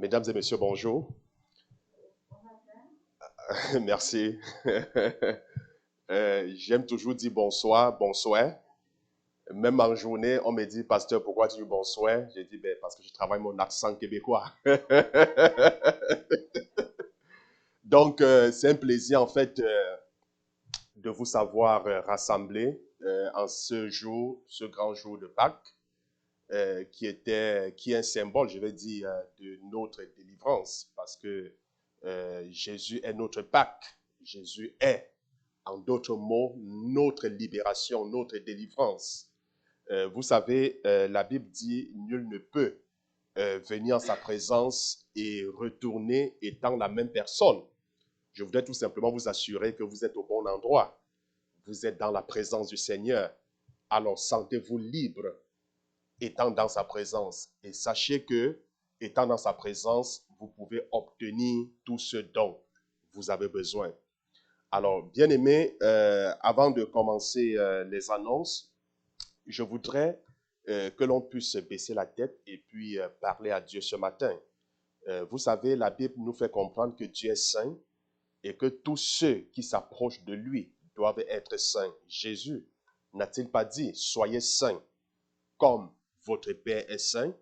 Mesdames et messieurs, bonjour. Merci. J'aime toujours dire bonsoir, bonsoir. Même en journée, on me dit, pasteur, pourquoi tu dis bonsoir? J'ai dit, ben, parce que je travaille mon accent québécois. Donc, c'est un plaisir, en fait, de vous savoir rassemblés en ce jour, ce grand jour de Pâques, qui est un symbole, je vais dire, de notre délivrance, parce que Jésus est notre Pâques. Jésus est, en d'autres mots, notre libération, notre délivrance. Vous savez, la Bible dit, nul ne peut venir en sa présence et retourner étant la même personne. Je voudrais tout simplement vous assurer que vous êtes au bon endroit. Vous êtes dans la présence du Seigneur. Alors sentez-vous libre étant dans sa présence. Et sachez que, étant dans sa présence, vous pouvez obtenir tout ce dont vous avez besoin. Alors, bien aimé, avant de commencer les annonces, je voudrais que l'on puisse baisser la tête et puis parler à Dieu ce matin. Vous savez, la Bible nous fait comprendre que Dieu est saint et que tous ceux qui s'approchent de lui doivent être saints. Jésus n'a-t-il pas dit, soyez saints comme votre Père est saint?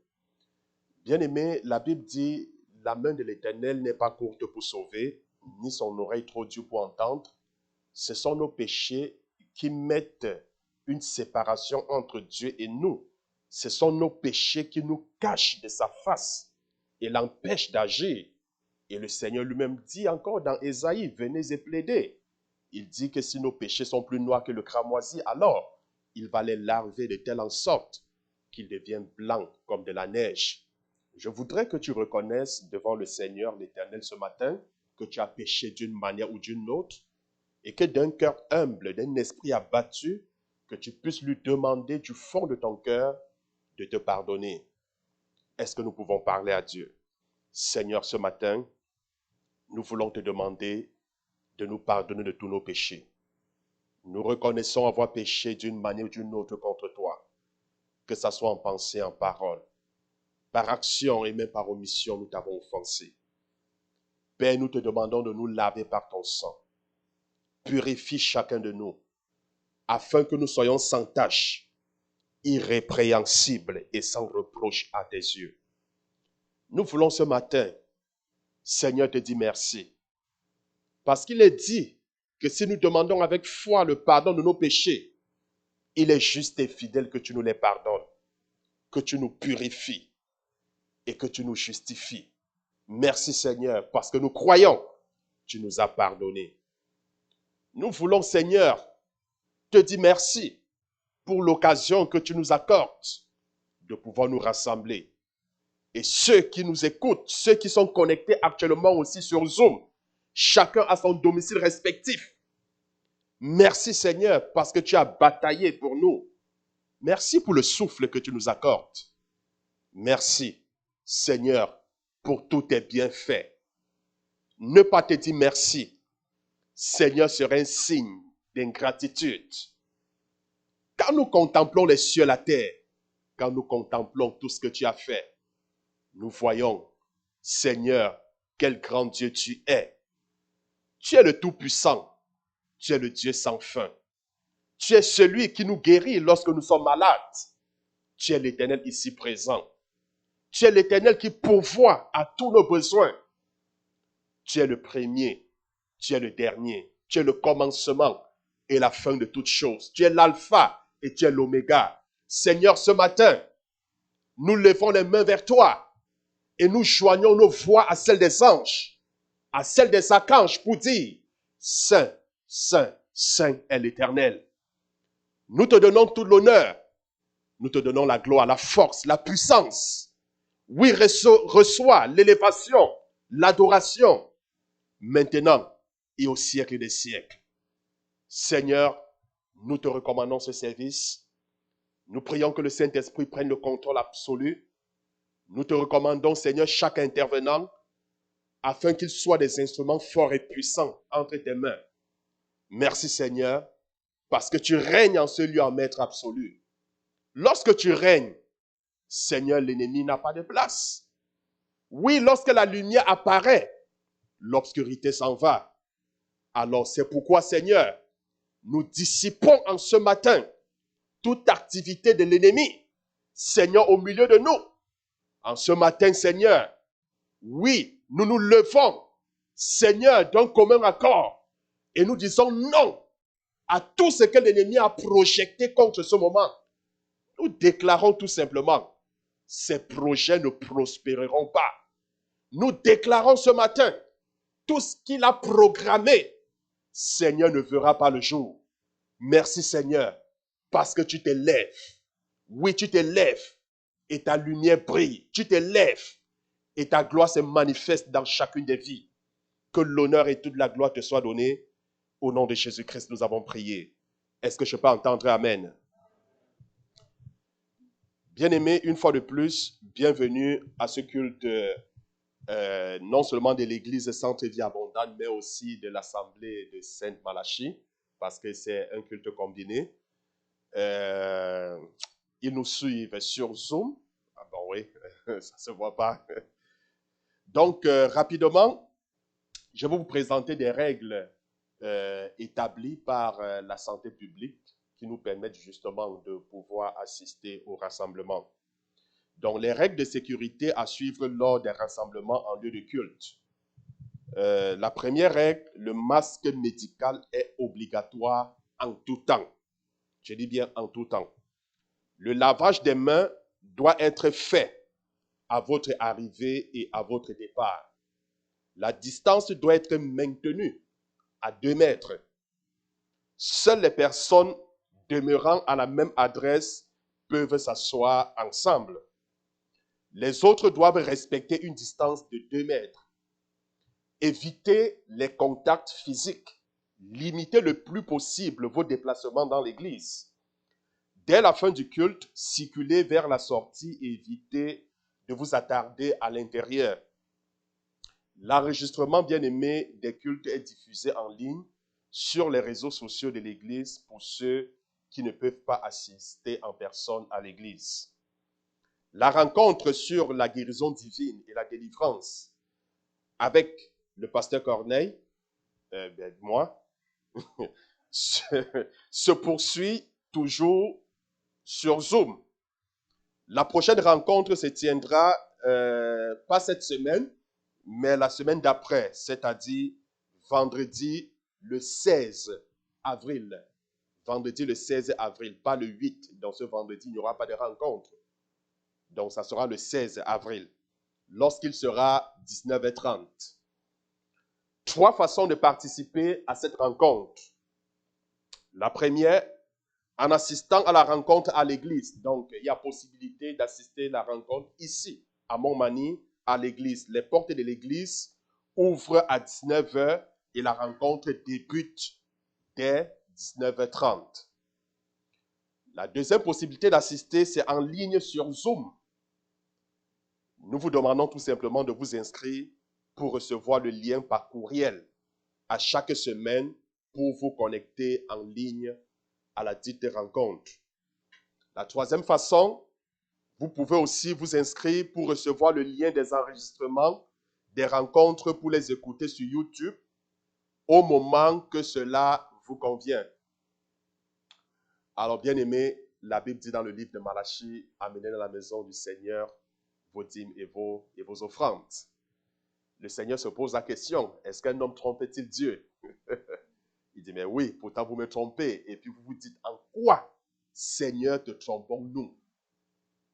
Bien aimé, la Bible dit, la main de l'Éternel n'est pas courte pour sauver, ni son oreille trop dure pour entendre. Ce sont nos péchés qui mettent une séparation entre Dieu et nous. Ce sont nos péchés qui nous cachent de sa face et l'empêchent d'agir. Et le Seigneur lui-même dit encore dans Ésaïe, venez et plaidez. Il dit que si nos péchés sont plus noirs que le cramoisi, alors il va les laver de telle en sorte qu'ils deviennent blancs comme de la neige. Je voudrais que tu reconnaisses devant le Seigneur l'Éternel ce matin que tu as péché d'une manière ou d'une autre et que d'un cœur humble, d'un esprit abattu, que tu puisses lui demander du fond de ton cœur de te pardonner. Est-ce que nous pouvons parler à Dieu? Seigneur, ce matin, nous voulons te demander de nous pardonner de tous nos péchés. Nous reconnaissons avoir péché d'une manière ou d'une autre contre toi, que ce soit en pensée, en parole, par action et même par omission, nous t'avons offensé. Père, nous te demandons de nous laver par ton sang. Purifie chacun de nous, afin que nous soyons sans tache, irrépréhensibles et sans reproche à tes yeux. Nous voulons ce matin, Seigneur, te dire merci. Parce qu'il est dit que si nous demandons avec foi le pardon de nos péchés, il est juste et fidèle que tu nous les pardonnes, que tu nous purifies et que tu nous justifies. Merci Seigneur, parce que nous croyons, tu nous as pardonné. Nous voulons Seigneur, te dire merci pour l'occasion que tu nous accordes de pouvoir nous rassembler. Et ceux qui nous écoutent, ceux qui sont connectés actuellement aussi sur Zoom, chacun à son domicile respectif. Merci Seigneur parce que tu as bataillé pour nous. Merci pour le souffle que tu nous accordes. Merci Seigneur pour tous tes bienfaits. Ne pas te dire merci, Seigneur, serait un signe d'ingratitude. Quand nous contemplons les cieux et la terre, quand nous contemplons tout ce que tu as fait, nous voyons, Seigneur, quel grand Dieu tu es. Tu es le Tout-Puissant. Tu es le Dieu sans fin. Tu es celui qui nous guérit lorsque nous sommes malades. Tu es l'Éternel ici présent. Tu es l'Éternel qui pourvoit à tous nos besoins. Tu es le premier. Tu es le dernier. Tu es le commencement et la fin de toutes choses. Tu es l'alpha et tu es l'oméga. Seigneur, ce matin, nous levons les mains vers toi et nous joignons nos voix à celles des anges, à celles des archanges pour dire, Saint, Saint, Saint est l'Éternel. Nous te donnons tout l'honneur, nous te donnons la gloire, la force, la puissance. Oui, reçois l'élévation, l'adoration, maintenant et au siècle des siècles. Seigneur, nous te recommandons ce service. Nous prions que le Saint-Esprit prenne le contrôle absolu. Nous te recommandons, Seigneur, chaque intervenant, afin qu'ils soient des instruments forts et puissants entre tes mains. Merci, Seigneur, parce que tu règnes en ce lieu en maître absolu. Lorsque tu règnes, Seigneur, l'ennemi n'a pas de place. Oui, lorsque la lumière apparaît, l'obscurité s'en va. Alors c'est pourquoi, Seigneur, nous dissipons en ce matin toute activité de l'ennemi, Seigneur, au milieu de nous. En ce matin, Seigneur, oui, nous nous levons, Seigneur, d'un commun accord, et nous disons non à tout ce que l'ennemi a projeté contre ce moment. Nous déclarons tout simplement, ces projets ne prospéreront pas. Nous déclarons ce matin, tout ce qu'il a programmé, Seigneur, ne verra pas le jour. Merci Seigneur, parce que tu te lèves. Oui, tu te lèves et ta lumière brille. Tu te lèves et ta gloire se manifeste dans chacune des vies. Que l'honneur et toute la gloire te soient donnés. Au nom de Jésus-Christ, nous avons prié. Est-ce que je peux entendre Amen? Bien-aimés, une fois de plus, bienvenue à ce culte, non seulement de l'église Centre-Vie Abondante, mais aussi de l'Assemblée de Sainte-Malachie, parce que c'est un culte combiné. Ils nous suivent sur Zoom. Ah bon, oui, ça ne se voit pas. Donc, rapidement, je vais vous présenter des règles établies par la santé publique qui nous permettent justement de pouvoir assister au rassemblement. Donc, les règles de sécurité à suivre lors des rassemblements en lieu de culte. La première règle, le masque médical est obligatoire en tout temps. Je dis bien en tout temps. Le lavage des mains doit être fait à votre arrivée et à votre départ. La distance doit être maintenue à 2 mètres. Seules les personnes demeurant à la même adresse peuvent s'asseoir ensemble. Les autres doivent respecter une distance de 2 mètres. Évitez les contacts physiques. Limitez le plus possible vos déplacements dans l'église. Dès la fin du culte, circulez vers la sortie et évitez de vous attarder à l'intérieur. L'enregistrement bien-aimé des cultes est diffusé en ligne sur les réseaux sociaux de l'église pour ceux qui ne peuvent pas assister en personne à l'église. La rencontre sur la guérison divine et la délivrance avec le pasteur Corneille, moi, se poursuit toujours sur Zoom. La prochaine rencontre se tiendra pas cette semaine, mais la semaine d'après, c'est-à-dire vendredi le 16 avril. Vendredi le 16 avril, pas le 8. Donc ce vendredi, il n'y aura pas de rencontre. Donc ça sera le 16 avril, lorsqu'il sera 19h30. 3 façons de participer à cette rencontre. La première, en assistant à la rencontre à l'église. Donc, il y a possibilité d'assister à la rencontre ici, à Montmagny, à l'église. Les portes de l'église ouvrent à 19h et la rencontre débute dès 19h30. La deuxième possibilité d'assister, c'est en ligne sur Zoom. Nous vous demandons tout simplement de vous inscrire pour recevoir le lien par courriel à chaque semaine pour vous connecter en ligne à la dite rencontre. La troisième façon, vous pouvez aussi vous inscrire pour recevoir le lien des enregistrements des rencontres pour les écouter sur YouTube au moment que cela vous convient. Alors, bien aimé, la Bible dit dans le livre de Malachie, amenez dans la maison du Seigneur vos dîmes et vos offrandes. Le Seigneur se pose la question, est-ce qu'un homme trompe-t-il Dieu? Il dit, mais oui, pourtant vous me trompez. Et puis vous vous dites, en quoi, Seigneur, te trompons-nous?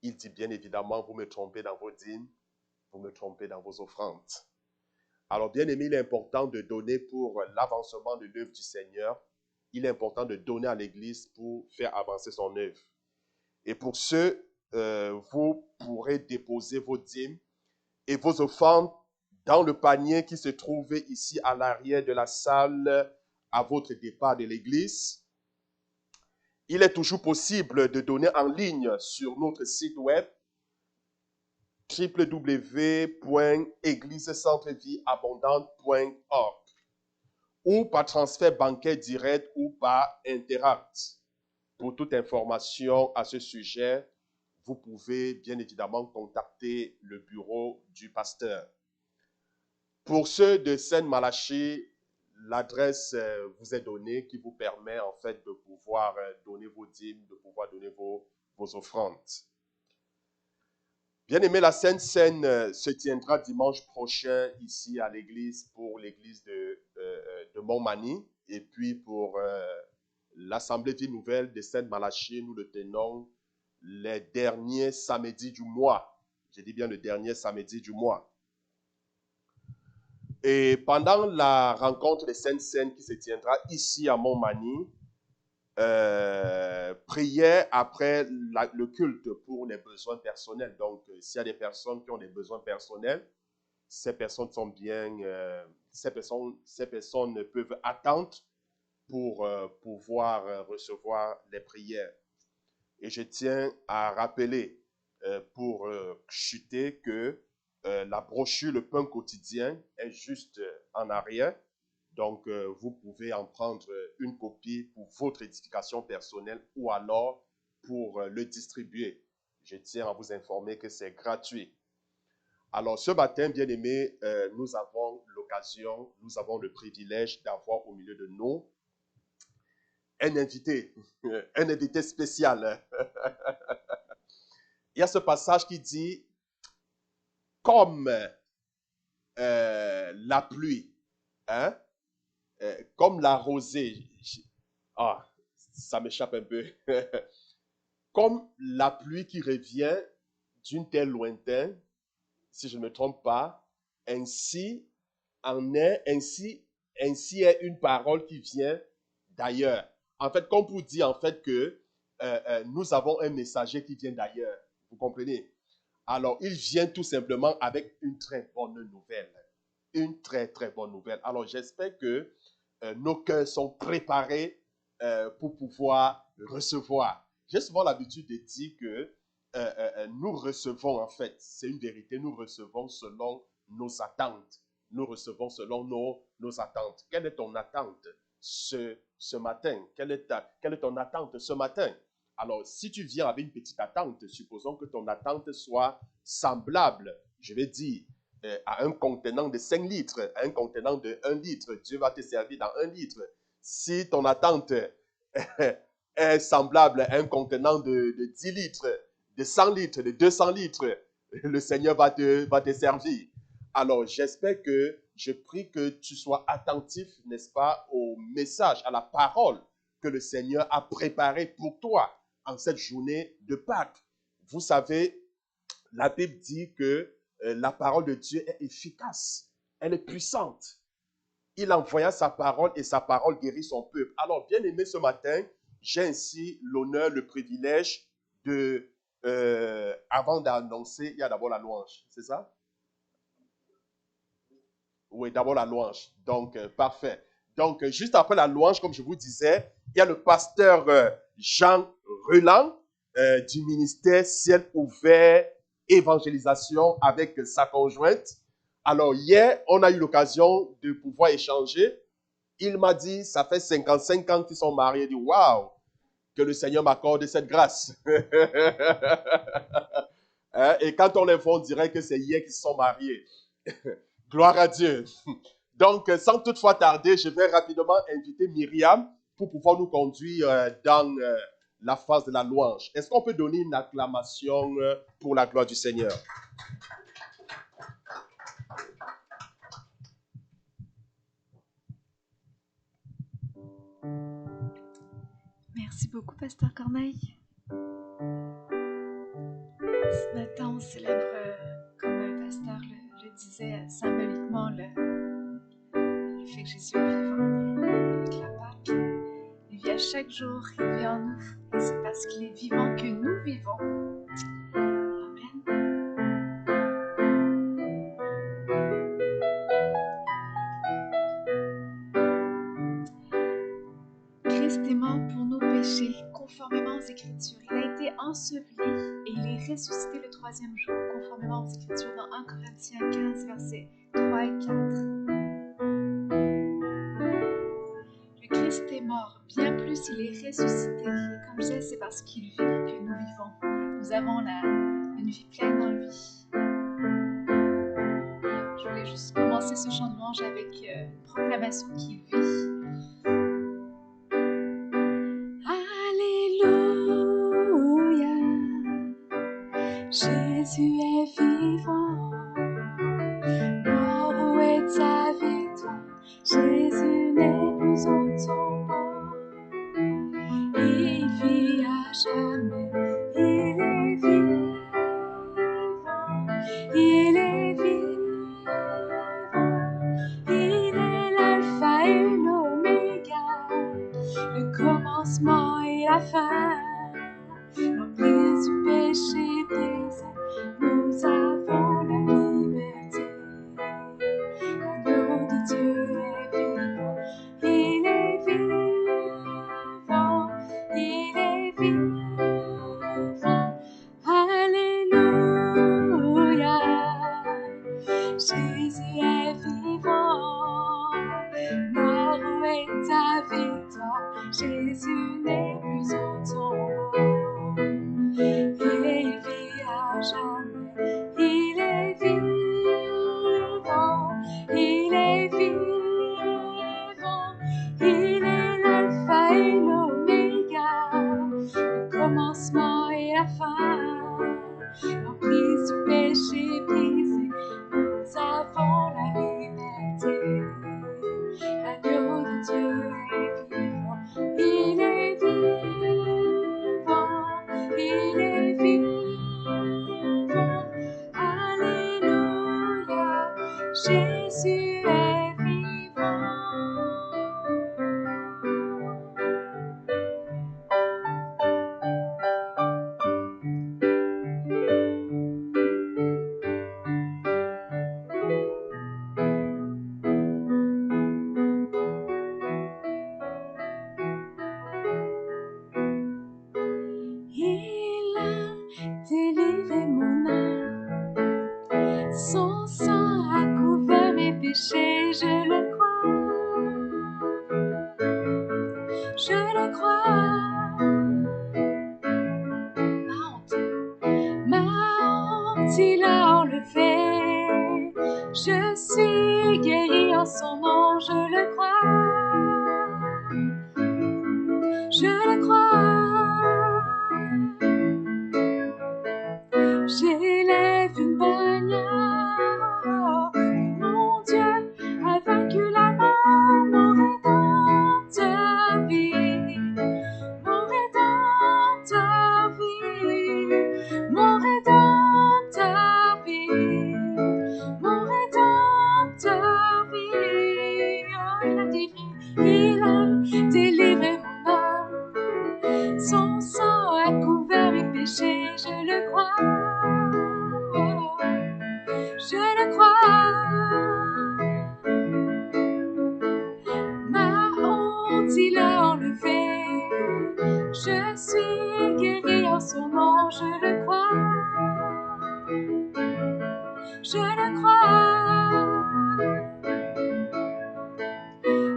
Il dit, bien évidemment, vous me trompez dans vos dîmes, vous me trompez dans vos offrandes. Alors, bien aimé, il est important de donner pour l'avancement de l'œuvre du Seigneur. Il est important de donner à l'Église pour faire avancer son œuvre. Et pour ce, vous pourrez déposer vos dîmes et vos offrandes dans le panier qui se trouve ici à l'arrière de la salle à votre départ de l'église. Il est toujours possible de donner en ligne sur notre site web www.églisecentrevieabondante.org ou par transfert bancaire direct ou par Interact. Pour toute information à ce sujet, vous pouvez bien évidemment contacter le bureau du pasteur. Pour ceux de Saint-Malachie, l'adresse vous est donnée qui vous permet en fait de pouvoir donner vos dîmes, de pouvoir donner vos offrandes. Bien aimé, la Sainte Seine se tiendra dimanche prochain ici à l'église pour l'église de Montmagny et puis pour l'Assemblée Vie Nouvelle de Saint-Malachie, nous le tenons les derniers samedis du mois. Je dis bien le dernier samedi du mois. Et pendant la rencontre des Saintes Seines qui se tiendra ici à Montmagny, prière après le culte pour les besoins personnels. Donc, s'il y a des personnes qui ont des besoins personnels, ces personnes sont bien, ces personnes peuvent attendre pour pouvoir recevoir les prières. Et je tiens à rappeler pour chuter que la brochure Le Pain Quotidien est juste en arrière. Donc, vous pouvez en prendre une copie pour votre édification personnelle ou alors pour le distribuer. Je tiens à vous informer que c'est gratuit. Alors, ce matin, bien aimé, nous avons l'occasion, nous avons le privilège d'avoir au milieu de nous un invité spécial. Il y a ce passage qui dit, comme la pluie, hein, comme la rosée, ça m'échappe un peu, comme la pluie qui revient d'une terre lointaine, si je ne me trompe pas, ainsi est une parole qui vient d'ailleurs. En fait, comme pour dire en fait que nous avons un messager qui vient d'ailleurs. Vous comprenez? Alors, il vient tout simplement avec une très bonne nouvelle. Une très, très bonne nouvelle. Alors, j'espère que nos cœurs sont préparés pour pouvoir recevoir. J'ai souvent l'habitude de dire que nous recevons, en fait, c'est une vérité, nous recevons selon nos attentes. Nous recevons selon nos attentes. Quelle est ton attente ce matin? Quelle est ton attente ce matin? Alors, si tu viens avec une petite attente, supposons que ton attente soit semblable, je vais dire, à un contenant de 5 litres, à un contenant de 1 litre, Dieu va te servir dans 1 litre. Si ton attente est semblable à un contenant de 10 litres, de 100 litres, de 200 litres, le Seigneur va te servir. Alors, j'espère que, je prie que tu sois attentif, n'est-ce pas, au message, à la parole que le Seigneur a préparée pour toi en cette journée de Pâques. Vous savez, la Bible dit que la parole de Dieu est efficace, elle est puissante. Il envoya sa parole et sa parole guérit son peuple. Alors, bien aimé, ce matin, j'ai ainsi l'honneur, le privilège de, avant d'annoncer, il y a d'abord la louange, c'est ça? Oui, d'abord la louange. Donc, parfait. Donc, juste après la louange, comme je vous disais, il y a le pasteur Jean Reland du ministère Ciel Ouvert Évangélisation avec sa conjointe. Alors, hier, on a eu l'occasion de pouvoir échanger. Il m'a dit, ça fait 55 ans qu'ils sont mariés. Il dit, waouh, que le Seigneur m'accorde cette grâce. Et quand on les voit, on dirait que c'est hier qu'ils se sont mariés. Gloire à Dieu. Donc, sans toutefois tarder, je vais rapidement inviter Myriam pour pouvoir nous conduire dans la phase de la louange. Est-ce qu'on peut donner une acclamation pour la gloire du Seigneur? Merci beaucoup, Pasteur Corneille. Ce matin, on célèbre, comme le pasteur le disait symboliquement, le fait que Jésus est vivant avec la Pâque. Il vit à chaque jour, il vit en nous. Et c'est parce qu'il est vivant que nous vivons. Amen. Christ est mort pour nos péchés, conformément aux Écritures. Il a été enseveli et il est ressuscité le 3e jour, conformément aux Écritures dans 1 Corinthiens 15, versets 3 et 4. Le Christ est mort, bien plus il est ressuscité. Et comme je disais, c'est parce qu'il vit que nous vivons. nous avons une vie pleine en lui. Je voulais juste commencer ce chant de louange avec une proclamation qu'il vit. Alléluia, Jésus est vivant. Mort, où est ta victoire? Jésus n'est plus en tombeau. Il vit à jamais, il est vivant, il est vivant, il est l'alpha et l'oméga, le commencement et la fin, l'emprise du péché brisé, nous avons la liberté. L'agneau de Dieu est vivant, il est vivant, il est vivant. Alléluia, Jésus est vivant. Mort, où est ta victoire? Jésus n'est plus au tombeau. Et il vit à jamais, il est vivant, il est vivant, il est l'alpha et l'oméga, le commencement et la fin, l'emprise du péché brisé, nous avons la liberté. L'agneau de Dieu est vivant, il est vivant, il est vivant. Alléluia, Jésus est vivant. Il a délivré mon âme, son sang a couvert mes péchés, je le crois, je le crois. Ma honte, il a enlevé, je suis guéri en son nom, je le crois, je le crois. J'élève une bannière, mon Dieu a vaincu la mort, mon rédempteur vit, mon rédempteur vit, mon rédempteur vit, mon rédempteur vit. Oh, il a délivré mon âme, son sang a couvert mes péchés, je le crois. Je le crois, ma honte il a enlevé, je suis guéri en son nom, je le crois, je le crois.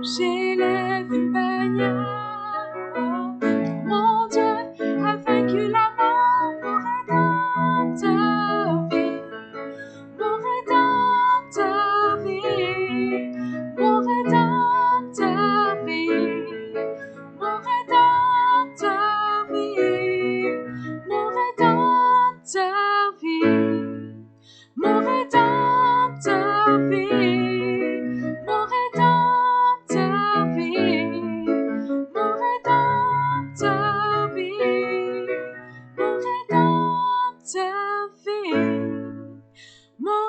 J'élève une bannière, mon Dieu a vaincu la mort, mon rédempteur vit, mon rédempteur vit, mon rédempteur vit, mon rédempteur vit, mon rédempteur vit, mon rédempteur vit, mon rédempteur vit, mon rédempteur vit, mon rédempteur vit, mon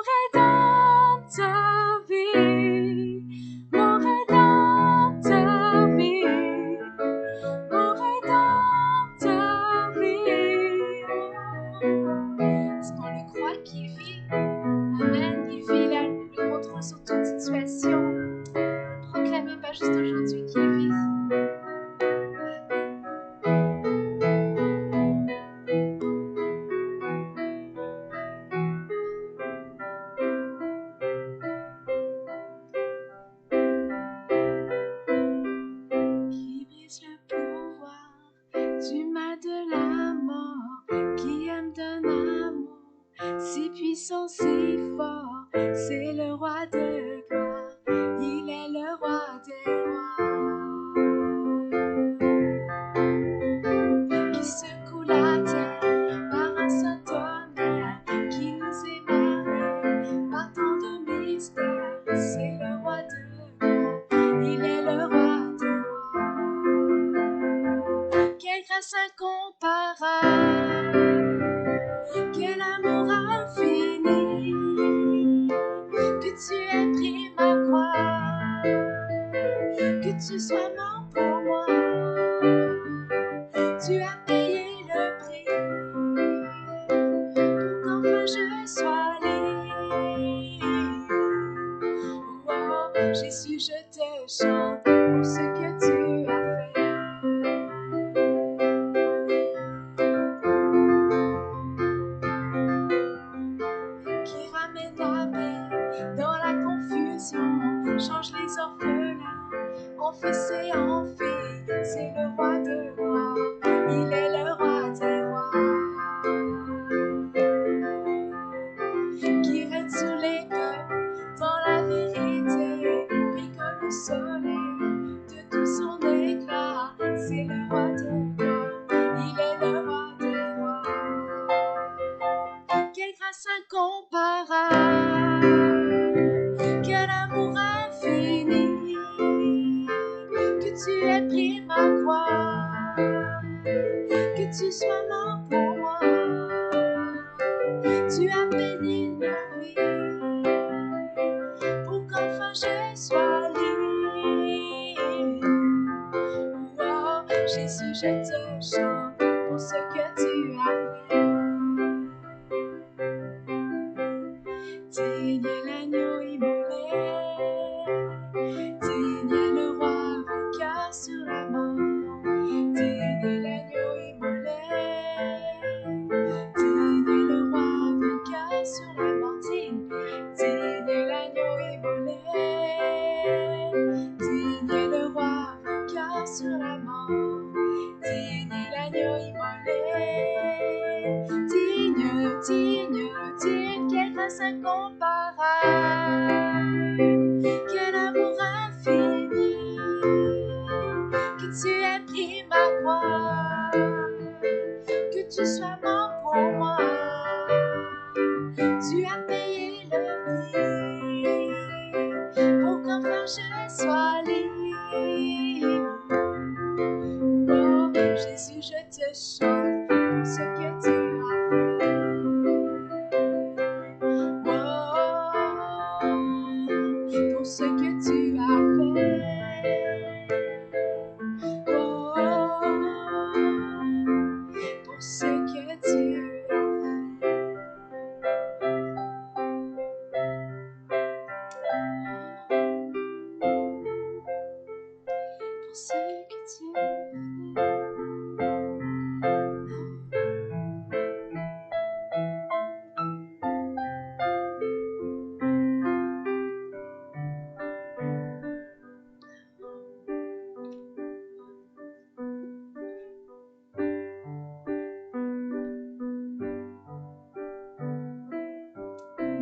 rédempteur vit, mon rédempteur vit, mon rédempteur vit. Est-ce qu'on le croit qu'il vit? Amen. Il vit le contre si fort, c'est le roi de gloire, il est le roi des rois, qui secoue la terre par un saint tonnerre, qui nous émerveille par tant de mystères, c'est le roi de gloire, il est le roi des rois. Quelle grâce incomparable, quel amour infini, que tu aies pris ma croix, que tu sois mort pour moi, tu as payé le prix, pour qu'enfin je sois libre. Oh, Jésus, je te chante pour ce que tu as fait. Qui ramène la paix dans la confusion, change les orphelins en fils et en filles, c'est le roi de gloire, il est le roi des rois, qui règne sur les peuples dans la vérité, brille comme le soleil de tout son éclat, c'est le roi de gloire, il est le roi des rois. Quelle grâce incomparable, quel amour infini, que tu aies pris ma croix, que tu sois mort pour moi, tu as payé ma vie, pour qu'enfin je sois libre. Oh, Jésus, je te chante pour ce que tu as fait. Digne est l'agneau immolé, digne est le roi vainqueur sur la mort, digne est l'agneau immolé, digne est le roi vainqueur sur la mort, digne est l'agneau immolé, digne est le roi vainqueur sur la mort, digne est l'agneau immolé, digne, quelle grâce incomparable, quel amour infini, que tu aies pris ma croix, que tu sois mort pour moi, tu as payé le prix, pour qu'enfin je sois libre. Oh, Jésus, je te chante pour ce que tu as fait. Oh, pour ce que tu as fait. Oh, pour ce que tu as fait. Pour ce que tu as fait.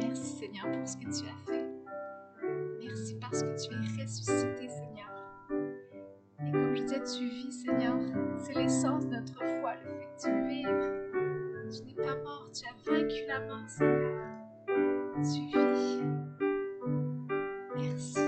Merci Seigneur pour ce que tu as fait. Merci parce que tu es ressuscité Seigneur. Et comme je disais, tu vis Seigneur. C'est l'essence de notre foi, le fait que tu vives. Tu n'es pas mort, tu as vaincu la mort Seigneur. Tu vis. Merci.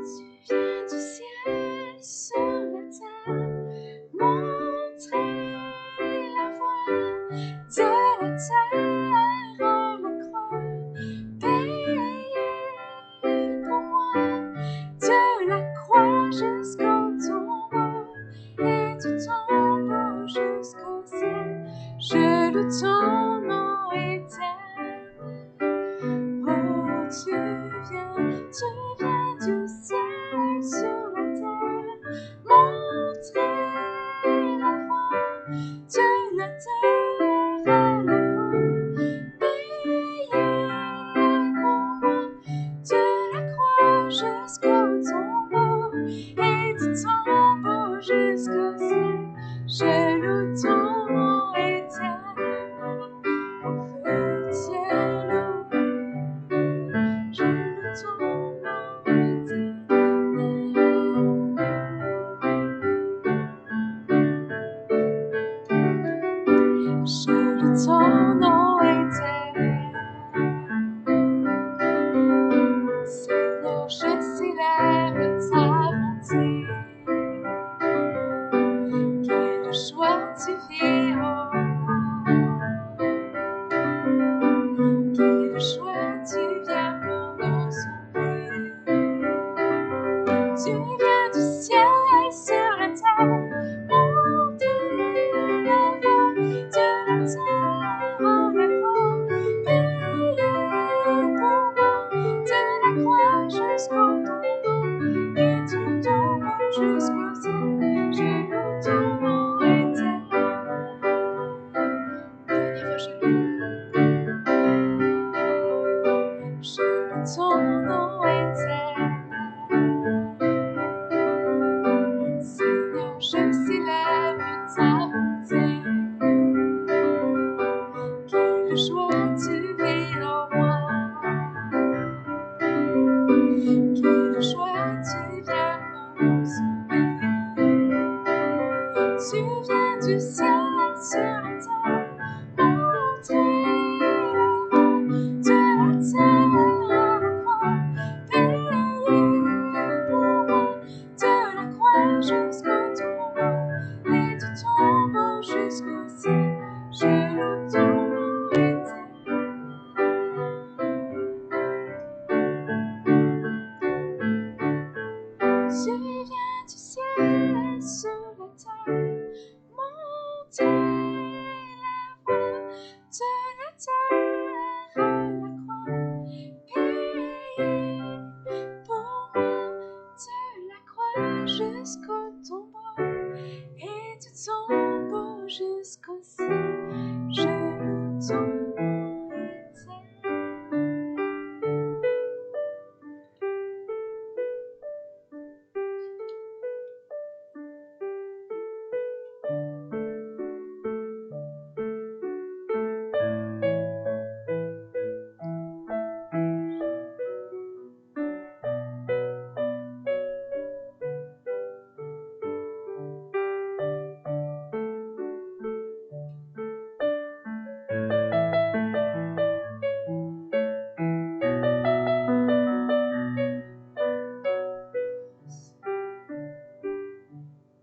Tu viens du ciel sur la terre, montrer la voie de la terre à la croix, payer pour moi, de la croix jusqu'au tombeau, et du tombeau jusqu'au ciel, je loue ton nom éternel. Oh, tu viens du ciel sur la terre, montrer la voie de la terre à la croix, payer pour moi, de la croix jusqu'au tombeau, Tu viens du ciel sur la terre, monter la voix de la terre en la croix, payer pour moi de la croix jusqu'au tombeau, et du tombeau jusqu'au ciel, je loue ton nom éternel. Dernière fois, je loue ton nom éternel. Seigneur, je célèbre ta bonté. Quelle joie tu vis en moi. Quelle joie tu viens pour nous sauver. Tu viens du ciel sur la terre, monter la voix de la terre à la croix, payer pour moi de la croix jusqu'au tombeau, et du tombeau jusqu'au ciel, je loue ton nom éternel. Tu viens du ciel sur la terre, monter la voix de la terre à la croix, payer pour moi de la croix jusqu'au tombeau, et du tombeau jusqu'au ciel, je loue ton nom éternel.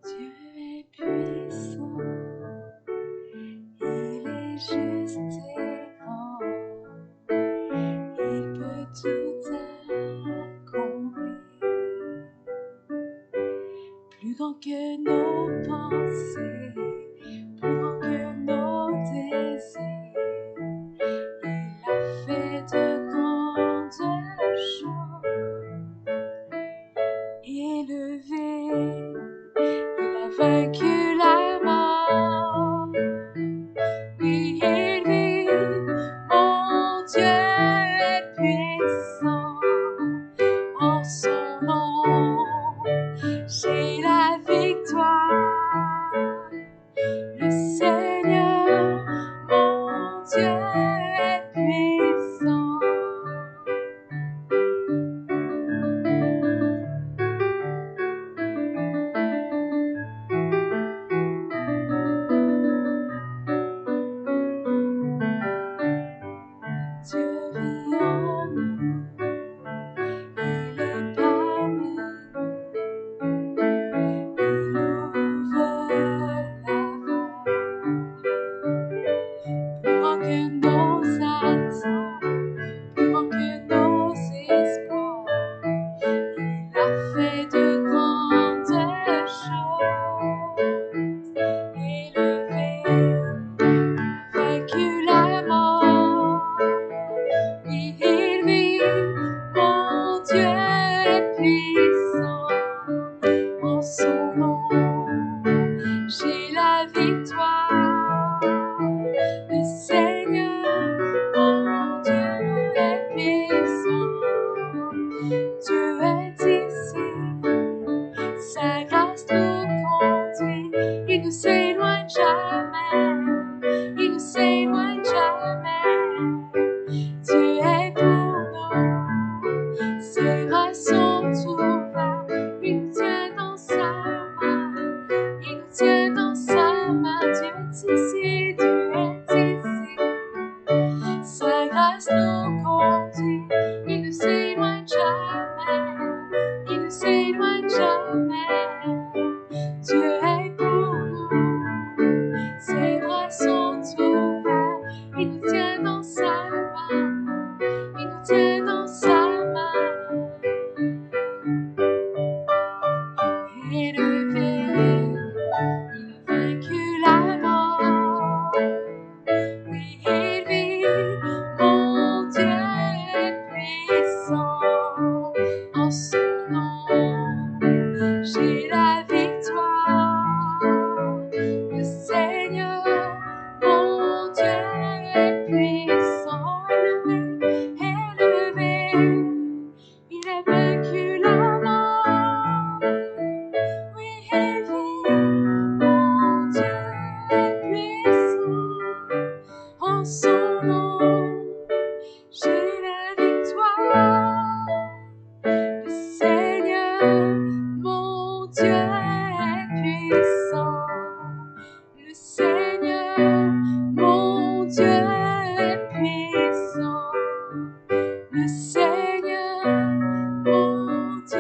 Dieu est puissant, il est juste et grand, il peut tout accomplir, plus grand que nos pensées, plus grand que nos désirs, il a fait de grandes choses, élevé. Il a vaincu la mort. Oui, il vit. Mon Dieu est puissant. En son nom, j'ai la victoire. Le Seigneur, mon Dieu est puissant. Dieu vit en nous, il est parmi nous, il ouvre la voie, plus grand que nos attentes, plus grand que nos espoirs, il a fait de grandes choses, élevé, vaincu la mort. Oui, il vit, mon Dieu est puissant. En son nom, j'ai la victoire. Le Seigneur, mon Dieu est puissant. Dieu est ici, sa grâce nous conduit. Il nous s'éloigne jamais, il nous s'éloigne jamais. Dieu est pour nous, ses bras sont ouverts, il nous tient dans sa main, il nous tient dans sa main. Dieu est ici, Dieu est ici, sa grâce nous conduit, il ne s'éloigne jamais, il ne s'éloigne jamais. j'ai la victoire. Le Seigneur, mon Dieu est puissant, élevé, il a vaincu la mort. Oui, il vit, mon Dieu est puissant, en son nom, j'ai la victoire. Le Seigneur, mon Dieu est puissant. Le Seigneur, mon Dieu est puissant. Le Seigneur, mon Dieu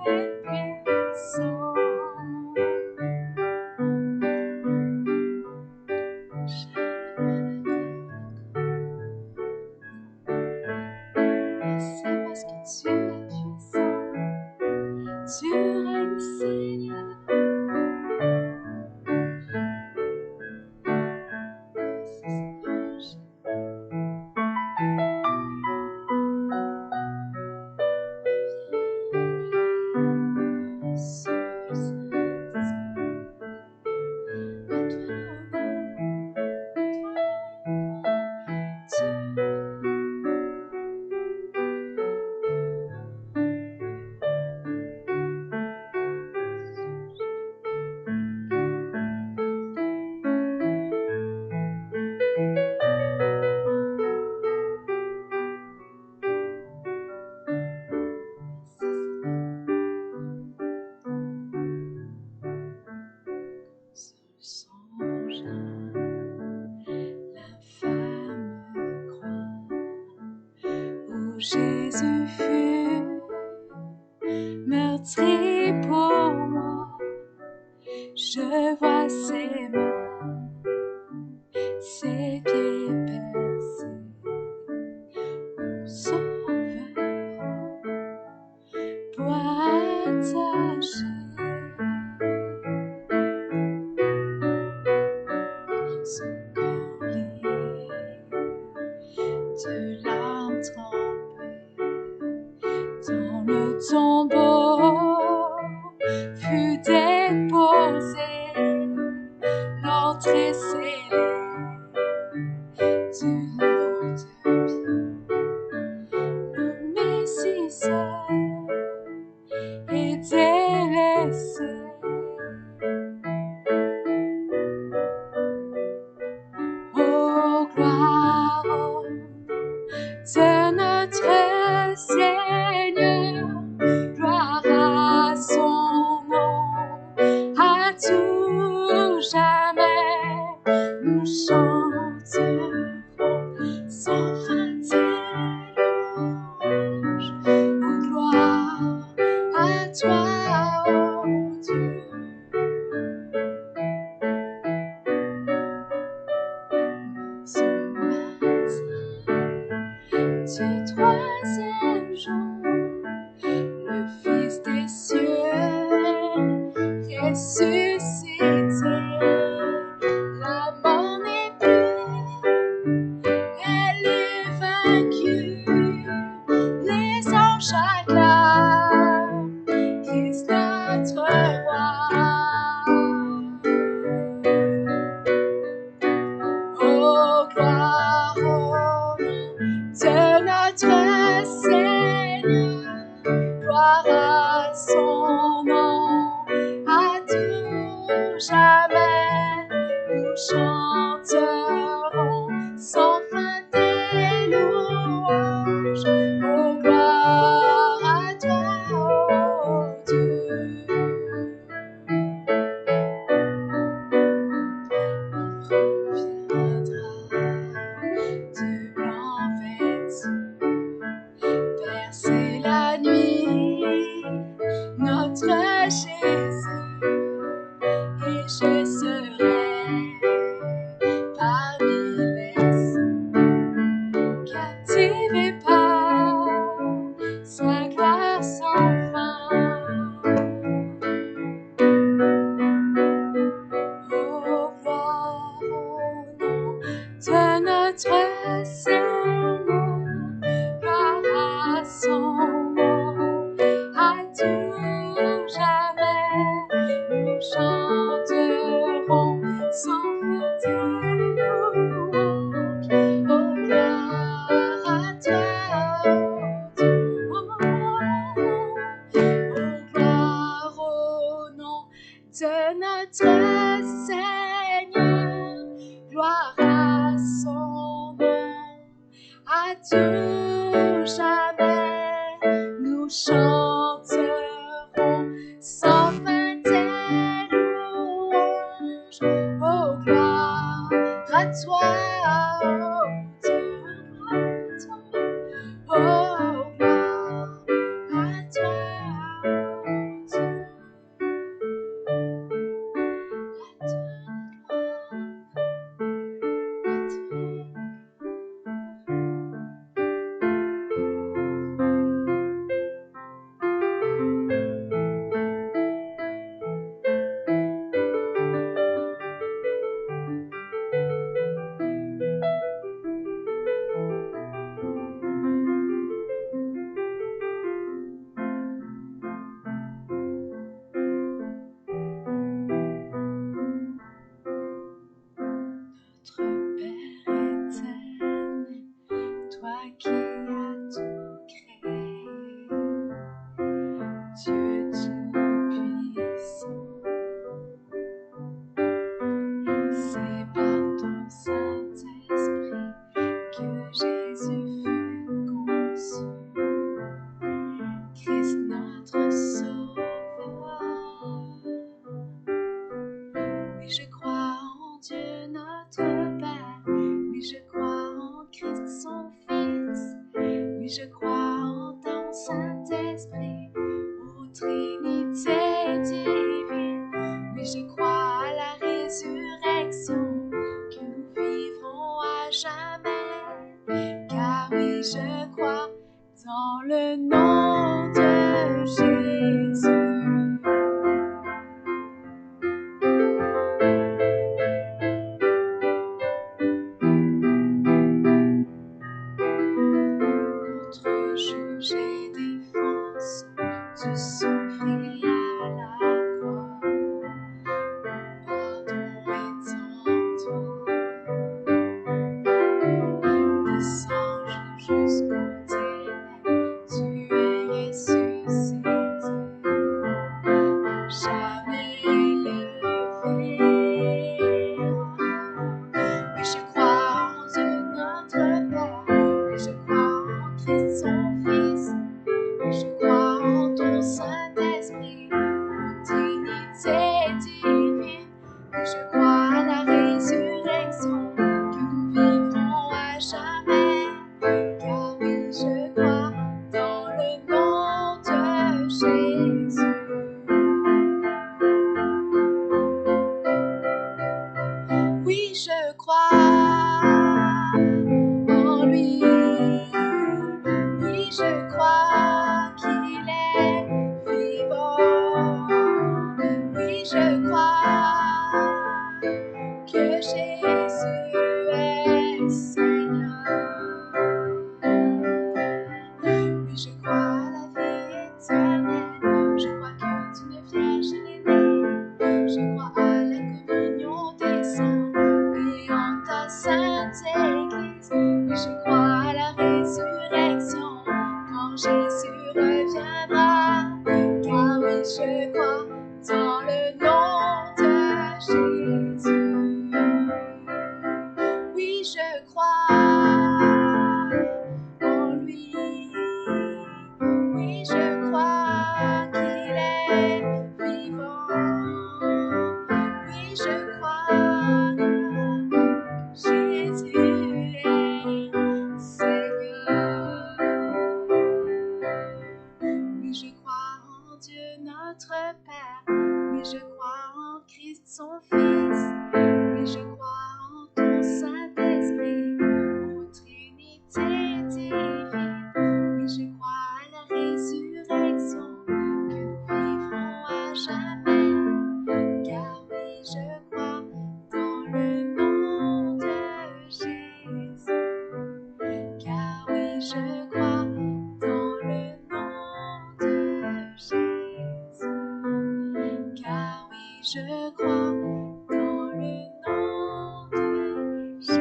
est puissant. Merci parce que tu es puissant. Tu règnes, Seigneur. Songe à l'infâme croix où Jésus fut meurtri pour moi. Je vois ses mains, ses pieds percés, mon sauveur pour attacher. Son corps lié de larmes trempées dans le tombeau fut déposé, l'entrée scellée du lot de pied. Le Messie seul est délaissé. Oh, gloire de notre Seigneur, gloire à son nom, à tout jamais, nous chanterons sans fin tes louanges. Oh, gloire à toi, oh Dieu. Ce matin du troisième jour, le Fils des cieux est ressuscité. La mort n'est plus, elle est vaincue. Les anges acclament Christ notre roi. Oh, gloire au nom de notre Seigneur, gloire à son nom, à tout jamais, nous chanterons sans fin tes louanges. Oh, gloire à toi, oh Dieu. De blanc vêtu, percer la nuit, notre Jésus, et je serai parmi les saints, captivé par sa gloire sans fin. Oh, gloire au nom de notre Seigneur, gloire à son nom, à tout jamais. notre Seigneur, gloire à son nom, à tout jamais nous chanterons sans fin tes louanges. Oh, gloire à toi, oh Dieu, gloire à toi. Oh, gloire à toi, oh Dieu. À toi notre Père éternel, toi qui as tout créé, Dieu tout-puissant, c'est par ton Saint-Esprit que Jésus fut conçu, Christ notre Sauveur. Oui, je crois en Dieu notre Père, oui, je crois en Christ son Fils, oui, je crois en ton Saint-Esprit, ô Trinité divine, oui, je crois à la résurrection, que nous vivrons à jamais, car oui, je crois dans le nom de Jésus. Notre juge et défense, tu souffris à la croix, pardon est en toi. Descends jusqu'au ténèbres, tu es ressuscité, jamais élevé. Oui, je crois en Dieu notre Père, oui, je crois en Christ son Fils, oui, je crois en ton Saint-Esprit, ô Trinité divine, oui, je crois à la résurrection, que nous vivrons à jamais, car oui, je crois dans le nom de Jésus. Oui, je crois en lui. Oui, je crois qu'il est vivant. Oui, je crois que Jésus est Seigneur. Oui, je crois à la vie éternelle. Je crois que d'une vierge elle est née. Je crois à la communion des saints et en ta sainte Église. Oui, je crois à la résurrection quand Jésus reviendra. Car oui, je crois dans le nom de Jésus. Oui, je crois en lui. Oui, je crois qu'il est vivant. Oui, je crois que Jésus est Seigneur. Oui, je crois en Dieu notre Père. Oui, je crois en Christ son Fils. Oui, je crois en ton Saint-Esprit, ô Trinité divine. Oui, je crois à la résurrection, que nous vivrons à jamais. Car oui, je crois dans le nom de Jésus. Car oui, je crois dans le nom de Jésus. Car oui, je crois dans le nom de Jésus.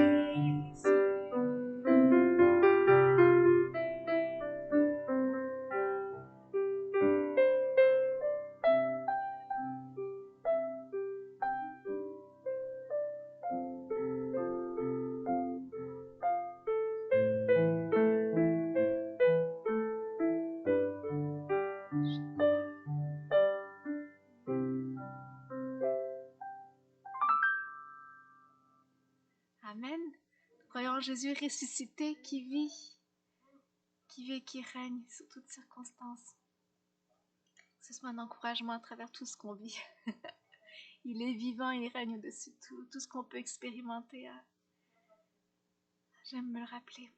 voir Jésus ressuscité qui vit et qui règne sur toutes circonstances. Que ce soit un encouragement à travers tout ce qu'on vit. Il est vivant, il règne au-dessus de tout ce qu'on peut expérimenter. J'aime me le rappeler.